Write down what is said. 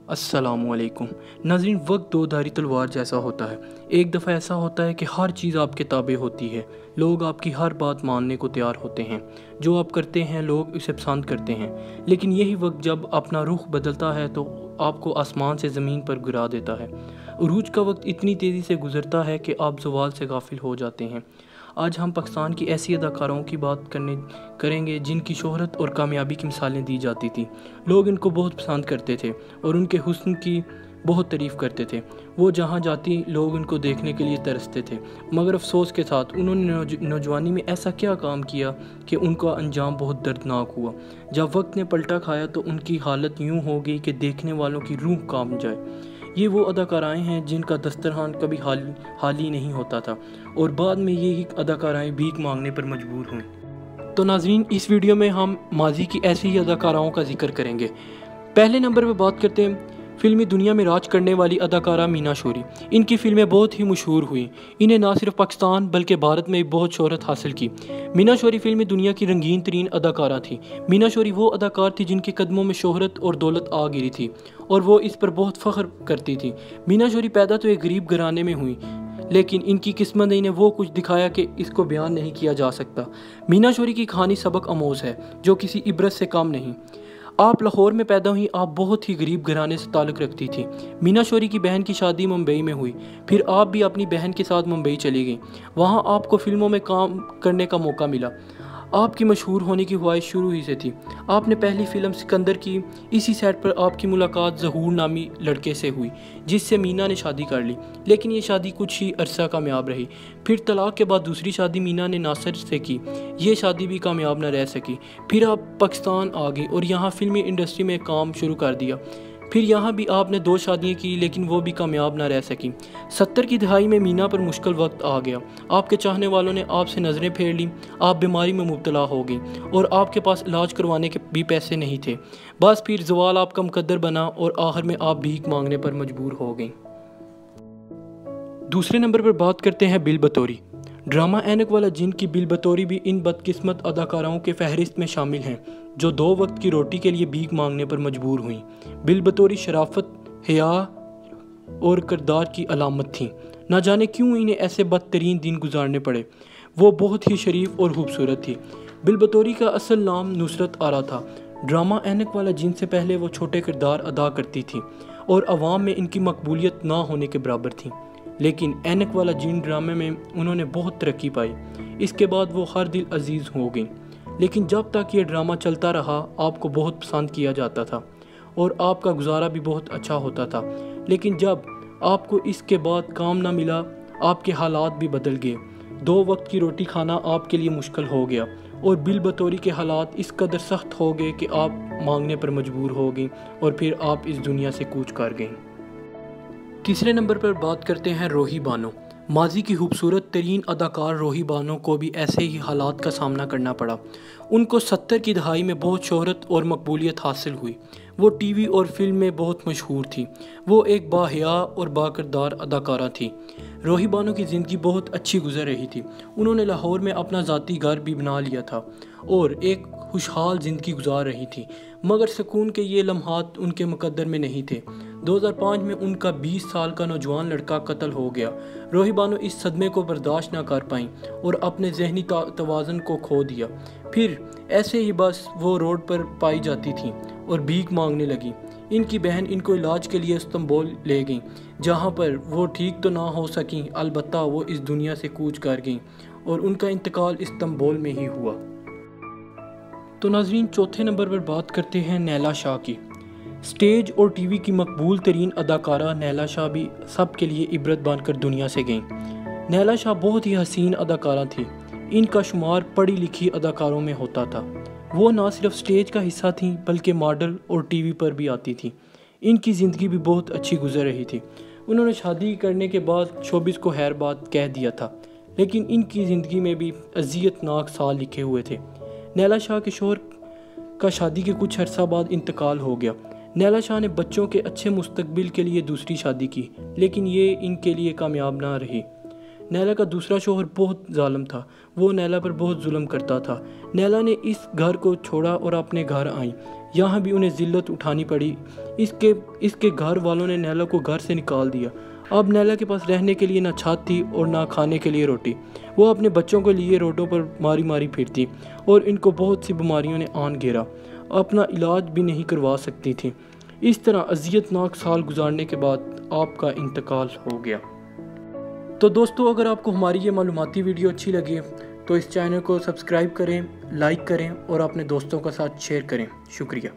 अस्सलामु अलैकुम नाज़रीन। वक्त दो धारी तलवार जैसा होता है। एक दफ़ा ऐसा होता है कि हर चीज़ आपके ताबे होती है, लोग आपकी हर बात मानने को तैयार होते हैं, जो आप करते हैं लोग उसे पसंद करते हैं। लेकिन यही वक्त जब अपना रुख बदलता है तो आपको आसमान से ज़मीन पर गिरा देता है। उरूज का वक्त इतनी तेज़ी से गुजरता है कि आप ज़वाल से गाफिल हो जाते हैं। आज हम पाकिस्तान की ऐसी अदाकाराओं की बात करेंगे जिनकी शोहरत और कामयाबी की मिसालें दी जाती थी। लोग इनको बहुत पसंद करते थे और उनके हुस्न की बहुत तारीफ़ करते थे। वो जहाँ जाती लोग उनको देखने के लिए तरसते थे। मगर अफसोस के साथ उन्होंने नौजवानी में ऐसा क्या काम किया कि उनका अंजाम बहुत दर्दनाक हुआ। जब वक्त ने पलटा खाया तो उनकी हालत यूँ हो गई कि देखने वालों की रूह कांप जाए। ये वो अदाकाराएँ हैं जिनका दस्तरखान कभी खाली नहीं होता था और बाद में यही अदाकाराएँ भीख मांगने पर मजबूर हुईं। तो नाज़रीन, इस वीडियो में हम माजी की ऐसी ही अदाकाराओं का जिक्र करेंगे। पहले नंबर पर बात करते हैं फिल्मी दुनिया में राज करने वाली अदाकारा मीना शोरी। इनकी फिल्में बहुत ही मशहूर हुई। इन्हें ना सिर्फ पाकिस्तान बल्कि भारत में बहुत शोहरत हासिल की। मीना शोरी फिल्मी दुनिया की रंगीन तरीन अदाकारा थी। मीना शोरी वो अदाकार थी जिनके कदमों में शोहरत और दौलत आ गिरी थी और वो इस पर बहुत फ़ख्र करती थी। मीना शोरी पैदा तो एक गरीब घराने में हुई, लेकिन इनकी किस्मत ने इन्हें वो कुछ दिखाया कि इसको बयान नहीं किया जा सकता। मीना शोरी की कहानी सबक आमोज़ है, जो किसी इबरत से कम नहीं। आप लाहौर में पैदा हुई, आप बहुत ही गरीब घराने से ताल्लुक़ रखती थी। मीना शोरी की बहन की शादी मुंबई में हुई, फिर आप भी अपनी बहन के साथ मुंबई चली गई। वहाँ आपको फिल्मों में काम करने का मौका मिला। आपकी मशहूर होने की ख्वाहिश शुरू ही से थी। आपने पहली फ़िल्म सिकंदर की। इसी सेट पर आपकी मुलाकात ज़हूर नामी लड़के से हुई, जिससे मीना ने शादी कर ली। लेकिन ये शादी कुछ ही अरसा कामयाब रही। फिर तलाक के बाद दूसरी शादी मीना ने नासिर से की। ये शादी भी कामयाब न रह सकी। फिर आप पाकिस्तान आ गई और यहाँ फिल्मी इंडस्ट्री में काम शुरू कर दिया। फिर यहाँ भी आपने 2 शादियाँ की, लेकिन वो भी कामयाब ना रह सकी। 70 की दहाई में मीना पर मुश्किल वक्त आ गया। आपके चाहने वालों ने आपसे नज़रें फेर लीं, आप बीमारी में मुब्तला हो गई और आपके पास इलाज करवाने के भी पैसे नहीं थे। बस फिर ज़वाल आपका मुकद्दर बना और आखिर में आप भीख मांगने पर मजबूर हो गई। दूसरे नंबर पर बात करते हैं बिल बतौरी। ड्रामा ऐनक वाला जिन की बिल बतौरी भी इन बदकिस्मत अदाकाराओं के फहरिस्त में शामिल हैं जो 2 वक्त की रोटी के लिए भीख मांगने पर मजबूर हुईं। बिल बतौरी शराफत, हया और किरदार की अलामत थीं। ना जाने क्यों इन्हें ऐसे बदतरीन दिन गुजारने पड़े। वो बहुत ही शरीफ और खूबसूरत थी। बिल बतौरी का असल नाम नुसरत आरा था। ड्रामा ऐनक वाला जिन से पहले वो छोटे किरदार अदा करती थी और अवाम में इनकी मकबूलियत ना होने के बराबर थी। लेकिन ऐनक वाला जिन ड्रामे में उन्होंने बहुत तरक्की पाई। इसके बाद वो हर दिल अजीज़ हो गई। लेकिन जब तक ये ड्रामा चलता रहा आपको बहुत पसंद किया जाता था और आपका गुजारा भी बहुत अच्छा होता था। लेकिन जब आपको इसके बाद काम ना मिला, आपके हालात भी बदल गए। 2 वक्त की रोटी खाना आपके लिए मुश्किल हो गया और बिल बतौरी के हालात इस कदर सख्त हो गए कि आप मांगने पर मजबूर हो गई और फिर आप इस दुनिया से कूच कर गई। तीसरे नंबर पर बात करते हैं रोही बानो। माजी की खूबसूरत तरीन अदाकार रोही बानो को भी ऐसे ही हालात का सामना करना पड़ा। उनको 70 की दहाई में बहुत शोहरत और मकबूलियत हासिल हुई। वो टीवी और फिल्म में बहुत मशहूर थी। वो एक बाहया और बाकिरदार अदाकारा थी। रोही बानो की ज़िंदगी बहुत अच्छी गुजर रही थी। उन्होंने लाहौर में अपना ज़ाती घर भी बना लिया था और एक खुशहाल ज़िंदगी गुजार रही थी। मगर सुकून के ये लम्हात उनके मुकद्दर में नहीं थे। 2005 में उनका 20 साल का नौजवान लड़का कत्ल हो गया। रोही बानो इस सदमे को बर्दाश्त ना कर पाईं और अपने जहनी तवाज़ुन को खो दिया। फिर ऐसे ही बस वो रोड पर पाई जाती थीं और भीख मांगने लगी। इनकी बहन इनको इलाज के लिए इस्तांबुल ले गई, जहाँ पर वो ठीक तो ना हो सकीं, अलबत्ता वो इस दुनिया से कूच कर गईं और उनका इंतकाल इस्तांबुल में ही हुआ। तो नाज़रीन, चौथे नंबर पर बात करते हैं नैला शाह की। स्टेज और टीवी की मकबूल तरीन अदाकारा नैला शाह भी सब के लिए इबरत बनकर दुनिया से गईं। नैला शाह बहुत ही हसीन अदाकारा थी। इनका शुमार पढ़ी लिखी अदाकारों में होता था। वो ना सिर्फ स्टेज का हिस्सा थीं बल्कि मॉडल और टीवी पर भी आती थीं। इनकी ज़िंदगी भी बहुत अच्छी गुजर रही थी। उन्होंने शादी करने के बाद शोबिस को खैर बात कह दिया था, लेकिन इनकी ज़िंदगी में भी अजियतनाक साल लिखे हुए थे। नैला शाह के शोहर का शादी के कुछ अरसा बाद इंतकाल हो गया। नैला शाह ने बच्चों के अच्छे मुस्तकबिल के लिए दूसरी शादी की, लेकिन ये इनके लिए कामयाब ना रही। नैला का दूसरा शोहर बहुत जालिम था। वो नैला पर बहुत जुल्म करता था। नैला ने इस घर को छोड़ा और अपने घर आई। यहाँ भी उन्हें ज़िल्लत उठानी पड़ी। इसके घर वालों ने नैला को घर से निकाल दिया। अब नैला के पास रहने के लिए ना छत थी और ना खाने के लिए रोटी। वो अपने बच्चों के लिए रोडों पर मारी मारी फिरती और इनको बहुत सी बीमारियों ने आन घेरा। अपना इलाज भी नहीं करवा सकती थी। इस तरह अज़ियतनाक साल गुजारने के बाद आपका इंतकाल हो गया। तो दोस्तों, अगर आपको हमारी ये मालूमाती वीडियो अच्छी लगी तो इस चैनल को सब्सक्राइब करें, लाइक करें और अपने दोस्तों के साथ शेयर करें। शुक्रिया।